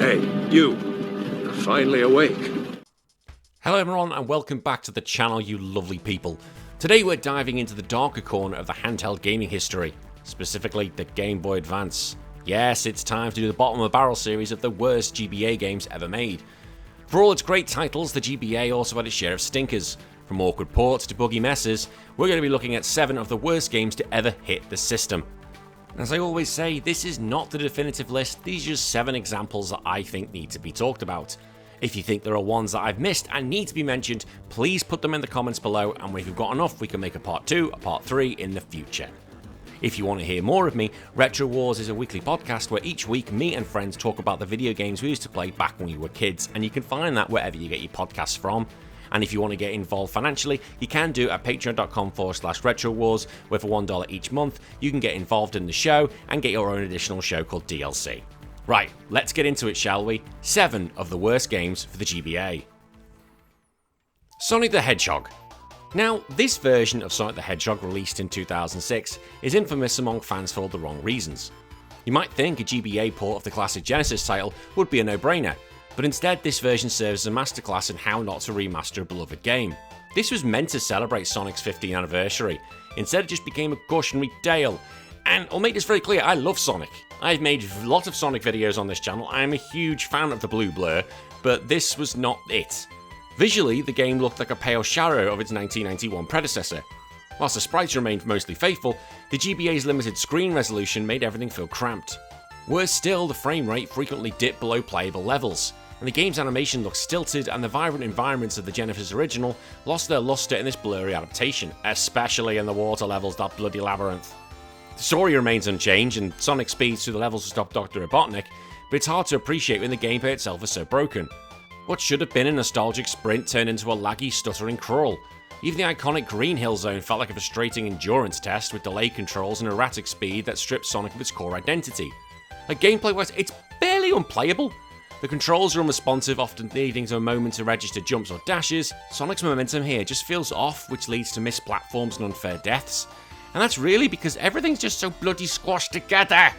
Hey, you. You're finally awake. Hello everyone and welcome back to the channel, you lovely people. Today we're diving into the darker corner of the handheld gaming history, specifically the Game Boy Advance. Yes, it's time to do the bottom of the barrel series of the worst GBA games ever made. For all its great titles, the GBA also had its share of stinkers. From awkward ports to buggy messes, we're going to be looking at 7 of the worst games to ever hit the system. As I always say, this is not the definitive list, these are just 7 examples that I think need to be talked about. If you think there are ones that I've missed and need to be mentioned, please put them in the comments below, and if we've got enough, we can make a part 2, a part 3 in the future. If you want to hear more of me, Retro Wars is a weekly podcast where each week me and friends talk about the video games we used to play back when we were kids, and you can find that wherever you get your podcasts from. And if you want to get involved financially, you can do it at patreon.com/RetroWars, where for $1 each month, you can get involved in the show and get your own additional show called DLC. Right, let's get into it, shall we? 7 of the worst games for the GBA. Sonic the Hedgehog. Now, this version of Sonic the Hedgehog, released in 2006, is infamous among fans for all the wrong reasons. You might think a GBA port of the classic Genesis title would be a no-brainer, but instead this version serves as a masterclass in how not to remaster a beloved game. This was meant to celebrate Sonic's 50th anniversary, instead it just became a cautionary tale. And I'll make this very clear, I love Sonic. I've made a lot of Sonic videos on this channel, I'm a huge fan of the blue blur, but this was not it. Visually, the game looked like a pale shadow of its 1991 predecessor. Whilst the sprites remained mostly faithful, the GBA's limited screen resolution made everything feel cramped. Worse still, the frame rate frequently dipped below playable levels, and the game's animation looked stilted, and the vibrant environments of the Genesis original lost their luster in this blurry adaptation, especially in the water levels, that bloody labyrinth. The story remains unchanged, and Sonic speeds through the levels to stop Dr. Robotnik, but it's hard to appreciate when the gameplay itself is so broken. What should have been a nostalgic sprint turned into a laggy, stuttering crawl. Even the iconic Green Hill Zone felt like a frustrating endurance test with delayed controls and erratic speed that stripped Sonic of its core identity. Like, gameplay-wise, it's barely unplayable. The controls are unresponsive, often needing a moment to register jumps or dashes. Sonic's momentum here just feels off, which leads to missed platforms and unfair deaths. And that's really because everything's just so bloody squashed together.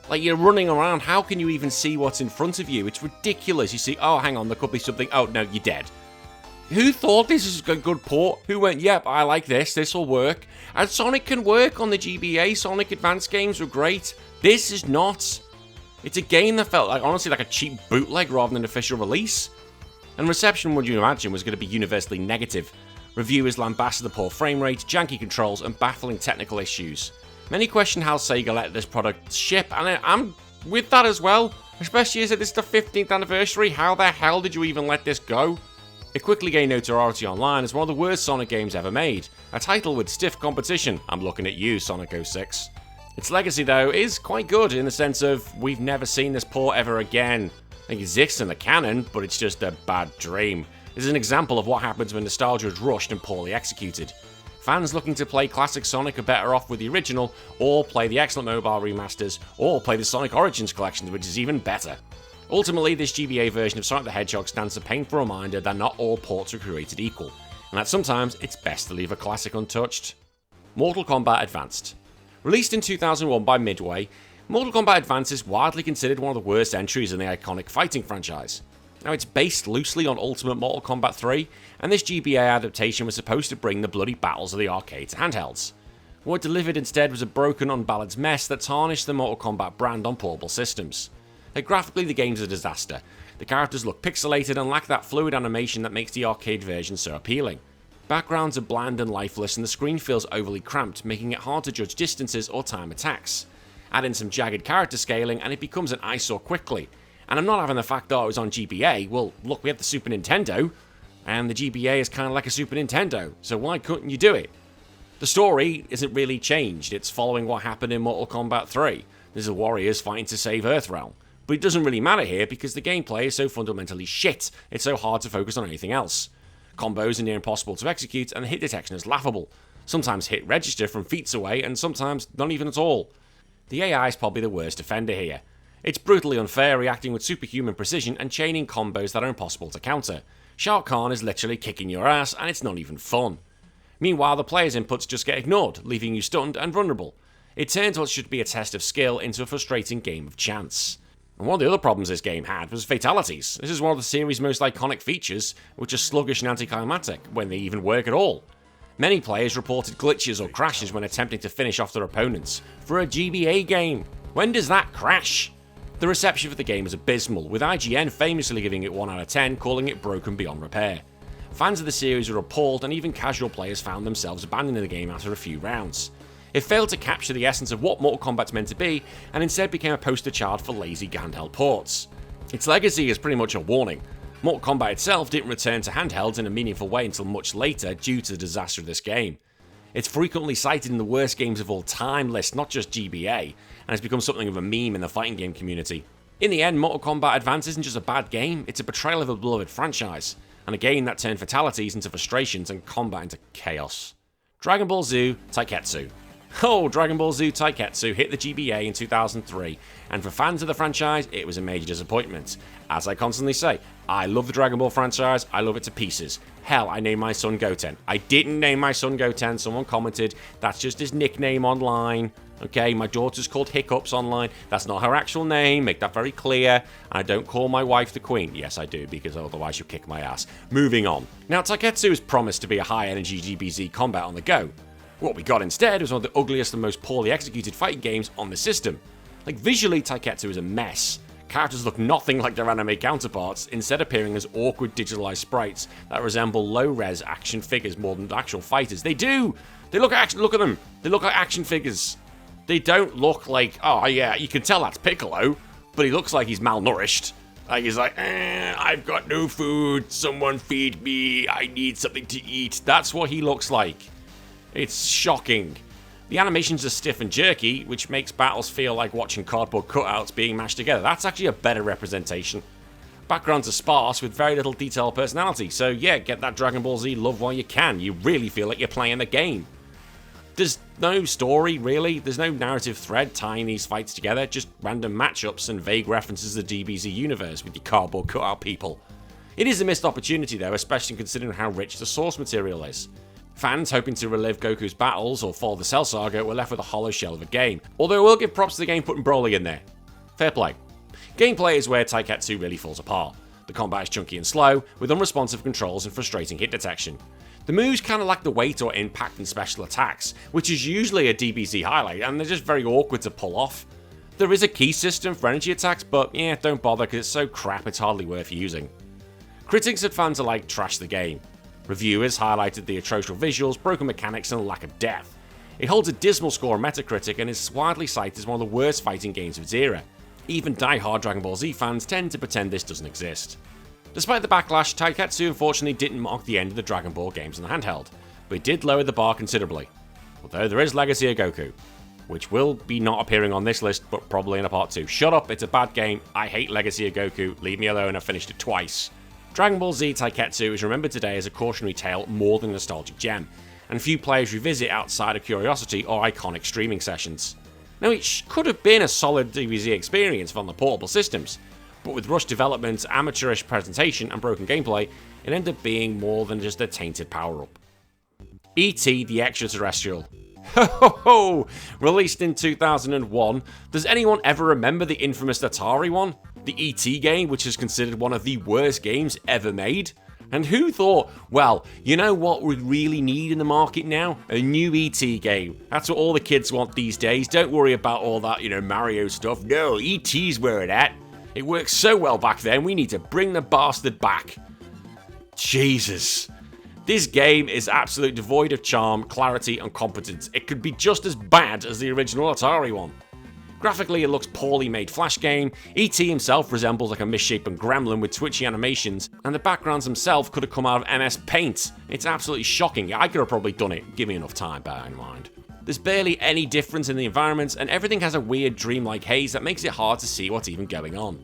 Like, you're running around, how can you even see what's in front of you? It's ridiculous. You see, oh, hang on, there could be something. Oh, no, you're dead. Who thought this is a good port? Who went, yep, I like this will work. And Sonic can work on the GBA. Sonic Advance games were great. This is not. It's a game that felt like, honestly, like a cheap bootleg rather than an official release. And reception, would you imagine, was going to be universally negative. Reviewers lambasted the poor frame rate, janky controls, and baffling technical issues. Many question how Sega let this product ship, and I'm with that as well. Especially as this is the 15th anniversary, how the hell did you even let this go? It quickly gained notoriety online as one of the worst Sonic games ever made. A title with stiff competition. I'm looking at you, Sonic 06. Its legacy, though, is quite good in the sense of we've never seen this port ever again. It exists in the canon, but it's just a bad dream. This is an example of what happens when nostalgia is rushed and poorly executed. Fans looking to play classic Sonic are better off with the original, or play the excellent mobile remasters, or play the Sonic Origins collection, which is even better. Ultimately, this GBA version of Sonic the Hedgehog stands a painful reminder that not all ports are created equal, and that sometimes it's best to leave a classic untouched. Mortal Kombat Advanced. Released in 2001 by Midway, Mortal Kombat Advance is widely considered one of the worst entries in the iconic fighting franchise. Now, it's based loosely on Ultimate Mortal Kombat 3, and this GBA adaptation was supposed to bring the bloody battles of the arcade to handhelds. What it delivered instead was a broken, unbalanced mess that tarnished the Mortal Kombat brand on portable systems. Graphically, the game's a disaster. The characters look pixelated and lack that fluid animation that makes the arcade version so appealing. Backgrounds are bland and lifeless, and the screen feels overly cramped, making it hard to judge distances or time attacks. Add in some jagged character scaling and it becomes an eyesore quickly. And I'm not having the fact that it was on GBA, well, look, we have the Super Nintendo, and the GBA is kind of like a Super Nintendo, so why couldn't you do it? The story isn't really changed, it's following what happened in Mortal Kombat 3. There's the warriors fighting to save Earthrealm. But it doesn't really matter here because the gameplay is so fundamentally shit, it's so hard to focus on anything else. Combos are near impossible to execute, and the hit detection is laughable. Sometimes hit register from feet away, and sometimes not even at all. The AI is probably the worst offender here. It's brutally unfair, reacting with superhuman precision and chaining combos that are impossible to counter. Shao Kahn is literally kicking your ass, and it's not even fun. Meanwhile, the player's inputs just get ignored, leaving you stunned and vulnerable. It turns what should be a test of skill into a frustrating game of chance. And one of the other problems this game had was fatalities. This is one of the series' most iconic features, which are sluggish and anticlimactic, when they even work at all. Many players reported glitches or crashes when attempting to finish off their opponents. For a GBA game, when does that crash? The reception for the game is abysmal, with IGN famously giving it 1 out of 10, calling it broken beyond repair. Fans of the series were appalled, and even casual players found themselves abandoning the game after a few rounds. It failed to capture the essence of what Mortal Kombat's meant to be, and instead became a poster child for lazy handheld ports. Its legacy is pretty much a warning. Mortal Kombat itself didn't return to handhelds in a meaningful way until much later due to the disaster of this game. It's frequently cited in the worst games of all time list, not just GBA, and has become something of a meme in the fighting game community. In the end, Mortal Kombat Advance isn't just a bad game, it's a betrayal of a beloved franchise, and a game that turned fatalities into frustrations and combat into chaos. Dragon Ball Z Taiketsu. Oh, Dragon Ball Z Taiketsu hit the GBA in 2003, and for fans of the franchise, it was a major disappointment. As I constantly say, I love the Dragon Ball franchise, I love it to pieces. Hell, I named my son Goten. I didn't name my son Goten, someone commented, that's just his nickname online. Okay, my daughter's called Hiccups online, that's not her actual name, make that very clear. I don't call my wife the Queen. Yes, I do, because otherwise she'll kick my ass. Moving on. Now, Taiketsu is promised to be a high-energy DBZ combat on the go. What we got instead was one of the ugliest and most poorly executed fighting games on the system. Like, visually, Taiketsu is a mess. Characters look nothing like their anime counterparts, instead appearing as awkward digitalized sprites that resemble low-res action figures more than actual fighters. They do! Look at them! They look like action figures. They don't look like, oh yeah, you can tell that's Piccolo, but he looks like he's malnourished. Like, he's like, I've got no food, someone feed me, I need something to eat. That's what he looks like. It's shocking. The animations are stiff and jerky, which makes battles feel like watching cardboard cutouts being mashed together. That's actually a better representation. Backgrounds are sparse with very little detail or personality, so yeah, get that Dragon Ball Z love while you can. You really feel like you're playing the game. There's no story, really. There's no narrative thread tying these fights together, just random matchups and vague references to the DBZ universe with your cardboard cutout people. It is a missed opportunity though, especially considering how rich the source material is. Fans hoping to relive Goku's battles or follow the Cell Saga were left with a hollow shell of a game, although I will give props to the game putting Broly in there. Fair play. Gameplay is where Taiketsu really falls apart. The combat is chunky and slow, with unresponsive controls and frustrating hit detection. The moves kind of lack the weight or impact in special attacks, which is usually a DBZ highlight, and they're just very awkward to pull off. There is a key system for energy attacks, but yeah, don't bother because it's so crap it's hardly worth using. Critics and fans alike trash the game. Reviewers highlighted the atrocious visuals, broken mechanics, and lack of depth. It holds a dismal score on Metacritic and is widely cited as one of the worst fighting games of its era. Even die-hard Dragon Ball Z fans tend to pretend this doesn't exist. Despite the backlash, Taiketsu unfortunately didn't mark the end of the Dragon Ball games in the handheld, but it did lower the bar considerably. Although there is Legacy of Goku, which will be not appearing on this list, but probably in a part 2. Shut up, it's a bad game, I hate Legacy of Goku, leave me alone, I've finished it twice. Dragon Ball Z Taiketsu is remembered today as a cautionary tale more than a nostalgic gem, and few players revisit outside of curiosity or iconic streaming sessions. Now, it could have been a solid DBZ experience on the portable systems, but with rushed development, amateurish presentation, and broken gameplay, it ended up being more than just a tainted power-up. E.T. the ExtraTerrestrial. Ho ho ho! Released in 2001, does anyone ever remember the infamous Atari one? The E.T. game, which is considered one of the worst games ever made? And who thought, well, you know what we really need in the market now? A new E.T. game. That's what all the kids want these days. Don't worry about all that, Mario stuff. No, E.T.'s where it at. It worked so well back then, we need to bring the bastard back. Jesus. This game is absolutely devoid of charm, clarity, and competence. It could be just as bad as the original Atari one. Graphically, it looks poorly made flash game, E.T. himself resembles like a misshapen gremlin with twitchy animations, and the backgrounds themselves could have come out of MS Paint. It's absolutely shocking. I could have probably done it, give me enough time, bear in mind. There's barely any difference in the environments, and everything has a weird dreamlike haze that makes it hard to see what's even going on.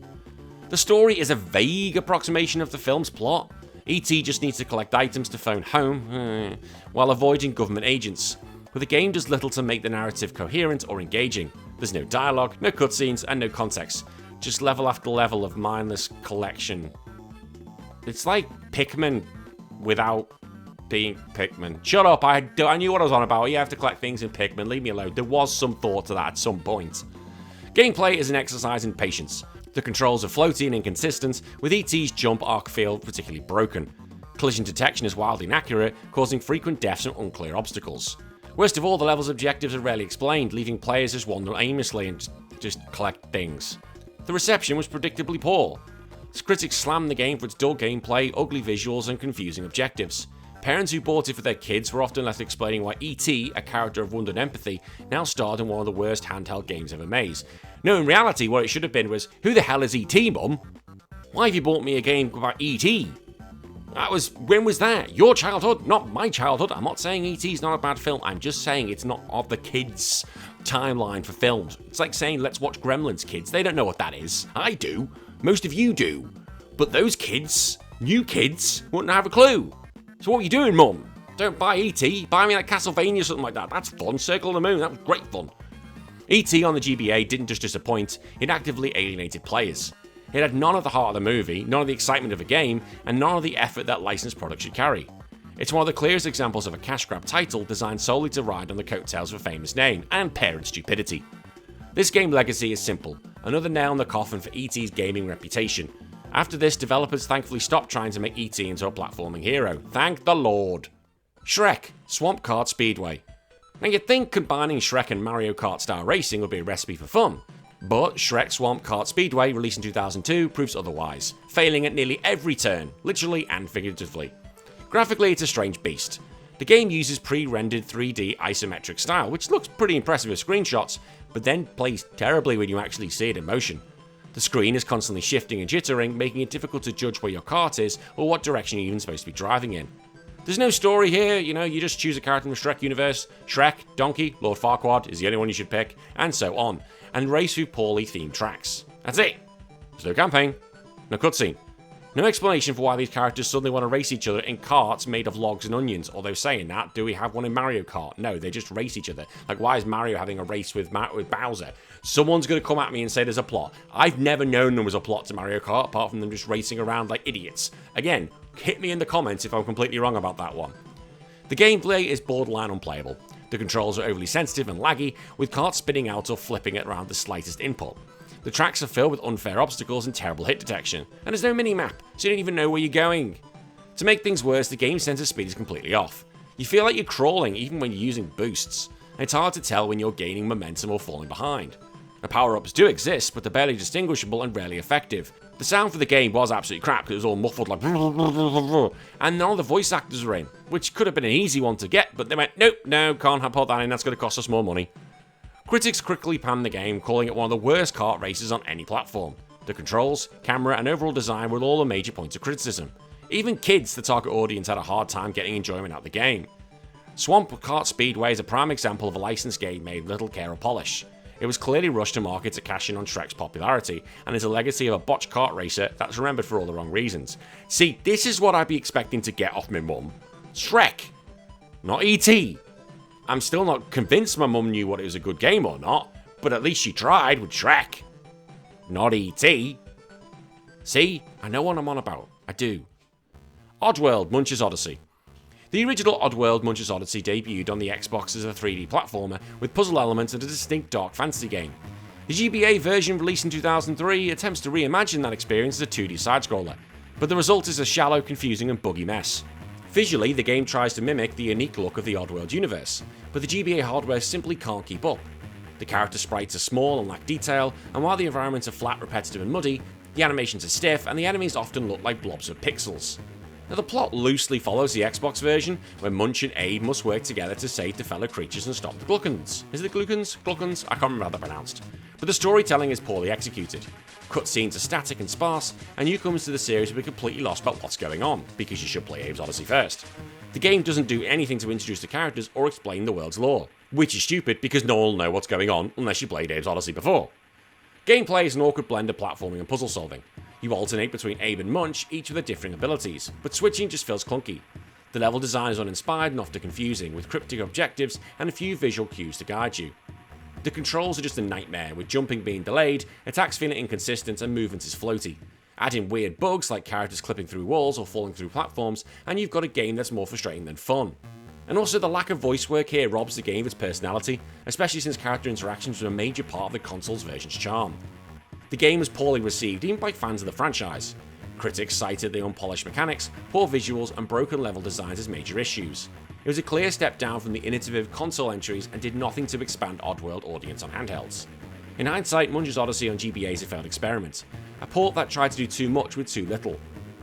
The story is a vague approximation of the film's plot. E.T. just needs to collect items to phone home, while avoiding government agents. But the game does little to make the narrative coherent or engaging. There's no dialogue, no cutscenes, and no context. Just level after level of mindless collection. It's like Pikmin without being Pikmin. Shut up, I knew what I was on about. You have to collect things in Pikmin, leave me alone. There was some thought to that at some point. Gameplay is an exercise in patience. The controls are floaty and inconsistent, with ET's jump arc feel particularly broken. Collision detection is wildly inaccurate, causing frequent deaths and unclear obstacles. Worst of all, the level's objectives are rarely explained, leaving players just wander aimlessly and just collect things. The reception was predictably poor. Critics slammed the game for its dull gameplay, ugly visuals, and confusing objectives. Parents who bought it for their kids were often left explaining why E.T., a character of wonder and empathy, now starred in one of the worst handheld games ever made. No, in reality, what it should have been was, who the hell is E.T., Mum? Why have you bought me a game about E.T.? When was that? Your childhood, not my childhood. I'm not saying E.T. is not a bad film, I'm just saying it's not of the kids' timeline for films. It's like saying, let's watch Gremlins, kids. They don't know what that is. I do. Most of you do. But those kids, new kids, wouldn't have a clue. So what are you doing, Mum? Don't buy E.T., buy me like Castlevania or something like that. That's fun. Circle of the Moon, that was great fun. E.T. on the GBA didn't just disappoint, it actively alienated players. It had none of the heart of the movie, none of the excitement of a game, and none of the effort that licensed products should carry. It's one of the clearest examples of a cash grab title designed solely to ride on the coattails of a famous name and parent stupidity. This game legacy is simple, another nail in the coffin for E.T.'s gaming reputation. After this, developers thankfully stopped trying to make E.T. into a platforming hero. Thank the Lord. Shrek, Swamp Kart Speedway. Now you'd think combining Shrek and Mario Kart style racing would be a recipe for fun. But Shrek Swamp Kart Speedway, released in 2002, proves otherwise, failing at nearly every turn, literally and figuratively. Graphically, it's a strange beast. The game uses pre-rendered 3D isometric style, which looks pretty impressive with screenshots, but then plays terribly when you actually see it in motion. The screen is constantly shifting and jittering, making it difficult to judge where your kart is or what direction you're even supposed to be driving in. There's no story here, you just choose a character from the Shrek universe. Shrek, Donkey, Lord Farquaad is the only one you should pick, and so on, and race through poorly themed tracks. That's it. There's no campaign, no cutscene, no explanation for why these characters suddenly want to race each other in carts made of logs and onions, although saying that, do we have one in Mario Kart? No, they just race each other. Like, why is Mario having a race with Bowser? Someone's going to come at me and say there's a plot. I've never known there was a plot to Mario Kart, apart from them just racing around like idiots. Again, hit me in the comments if I'm completely wrong about that one. The gameplay is borderline unplayable. The controls are overly sensitive and laggy, with carts spinning out or flipping it around the slightest input. The tracks are filled with unfair obstacles and terrible hit detection, and there's no mini-map, so you don't even know where you're going. To make things worse, the game's sense of speed is completely off. You feel like you're crawling even when you're using boosts, and it's hard to tell when you're gaining momentum or falling behind. The power-ups do exist, but they're barely distinguishable and rarely effective. The sound for the game was absolutely crap because it was all muffled like and none of the voice actors were in, which could have been an easy one to get, but they went, nope, no, can't put that in, that's going to cost us more money. Critics quickly panned the game, calling it one of the worst kart races on any platform. The controls, camera, and overall design were all the major points of criticism. Even kids, the target audience, had a hard time getting enjoyment out of the game. Swamp Kart Speedway is a prime example of a licensed game made with little care or polish. It was clearly rushed to market to cash in on Shrek's popularity, and is a legacy of a botched kart racer that's remembered for all the wrong reasons. See, this is what I'd be expecting to get off my mum. Shrek, not E.T. I'm still not convinced my mum knew what it was a good game or not, but at least she tried with Shrek. Not E.T. See, I know what I'm on about. I do. Oddworld, Munchers Odyssey. The original Oddworld Munchers Odyssey debuted on the Xbox as a 3D platformer with puzzle elements and a distinct dark fantasy game. The GBA version, released in 2003, attempts to reimagine that experience as a 2D side-scroller, but the result is a shallow, confusing and buggy mess. Visually, the game tries to mimic the unique look of the Oddworld universe, but the GBA hardware simply can't keep up. The character sprites are small and lack detail, and while the environments are flat, repetitive and muddy, the animations are stiff and the enemies often look like blobs of pixels. Now, the plot loosely follows the Xbox version, where Munch and Abe must work together to save the fellow creatures and stop the Gluckons. Is it the Gluckons? Gluckons? I can't remember how they're pronounced. But the storytelling is poorly executed. Cutscenes are static and sparse, and newcomers to the series will be completely lost about what's going on, because you should play Abe's Odyssey first. The game doesn't do anything to introduce the characters or explain the world's lore, which is stupid because no one will know what's going on unless you played Abe's Odyssey before. Gameplay is an awkward blend of platforming and puzzle solving. You alternate between Abe and Munch, each with their differing abilities, but switching just feels clunky. The level design is uninspired and often confusing, with cryptic objectives and a few visual cues to guide you. The controls are just a nightmare, with jumping being delayed, attacks feeling inconsistent and movement is floaty. Add in weird bugs like characters clipping through walls or falling through platforms, and you've got a game that's more frustrating than fun. And also, the lack of voice work here robs the game of its personality, especially since character interactions are a major part of the console's version's charm. The game was poorly received even by fans of the franchise. Critics cited the unpolished mechanics, poor visuals, and broken level designs as major issues. It was a clear step down from the innovative console entries and did nothing to expand Oddworld audience on handhelds. In hindsight, Munchers Odyssey on GBA is a failed experiment, a port that tried to do too much with too little.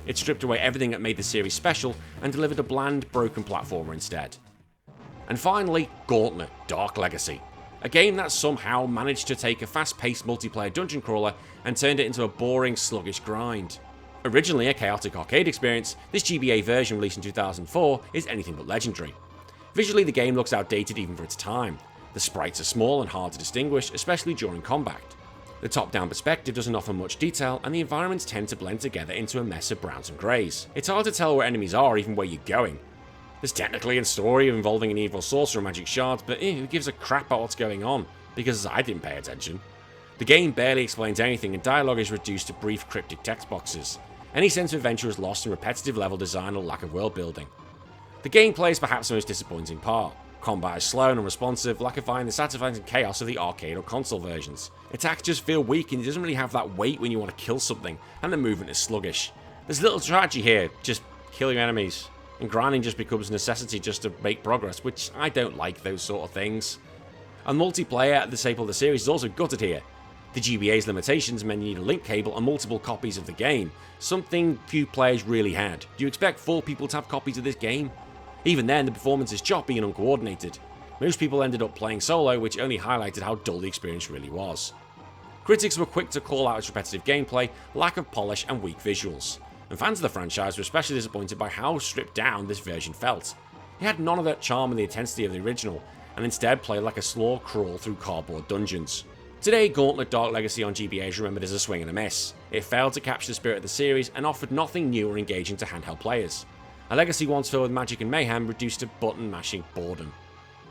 It stripped away everything that made the series special and delivered a bland, broken platformer instead. And finally, Gauntlet: Dark Legacy, a game that somehow managed to take a fast-paced multiplayer dungeon crawler and turned it into a boring, sluggish grind. Originally a chaotic arcade experience, this GBA version released in 2004 is anything but legendary. Visually, the game looks outdated even for its time. The sprites are small and hard to distinguish, especially during combat. The top-down perspective doesn't offer much detail, and the environments tend to blend together into a mess of browns and greys. It's hard to tell where enemies are, even where you're going. There's technically a story involving an evil sorcerer and magic shards, but who gives a crap about what's going on? Because I didn't pay attention. The game barely explains anything, and dialogue is reduced to brief cryptic text boxes. Any sense of adventure is lost in repetitive level design or lack of world building. The gameplay is perhaps the most disappointing part. Combat is slow and unresponsive, lackifying the satisfying chaos of the arcade or console versions. Attacks just feel weak and it doesn't really have that weight when you want to kill something, and the movement is sluggish. There's little strategy here, just killing enemies, and grinding just becomes a necessity just to make progress, which I don't like those sort of things. And multiplayer, the staple of the series, is also gutted here. The GBA's limitations meant you need a link cable and multiple copies of the game, something few players really had. Do you expect 4 people to have copies of this game? Even then, the performance is choppy and uncoordinated. Most people ended up playing solo, which only highlighted how dull the experience really was. Critics were quick to call out its repetitive gameplay, lack of polish, and weak visuals. And fans of the franchise were especially disappointed by how stripped down this version felt. It had none of that charm and the intensity of the original, and instead played like a slow crawl through cardboard dungeons. Today, Gauntlet: Dark Legacy on GBA is remembered as a swing and a miss. It failed to capture the spirit of the series and offered nothing new or engaging to handheld players. A legacy once filled with magic and mayhem reduced to button-mashing boredom.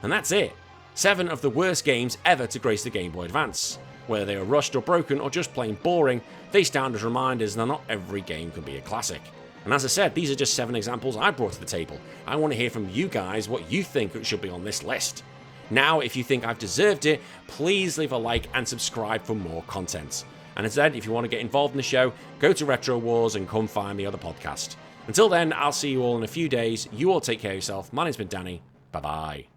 And that's it. 7 of the worst games ever to grace the Game Boy Advance. Whether they are rushed or broken or just plain boring, they stand as reminders that not every game can be a classic. And as I said, these are just 7 examples I brought to the table. I want to hear from you guys what you think should be on this list. Now, if you think I've deserved it, please leave a like and subscribe for more content. And instead, if you want to get involved in the show, go to Retro Wars and come find me on the podcast. Until then, I'll see you all in a few days. You all take care of yourself. My name's been Danny. Bye-bye.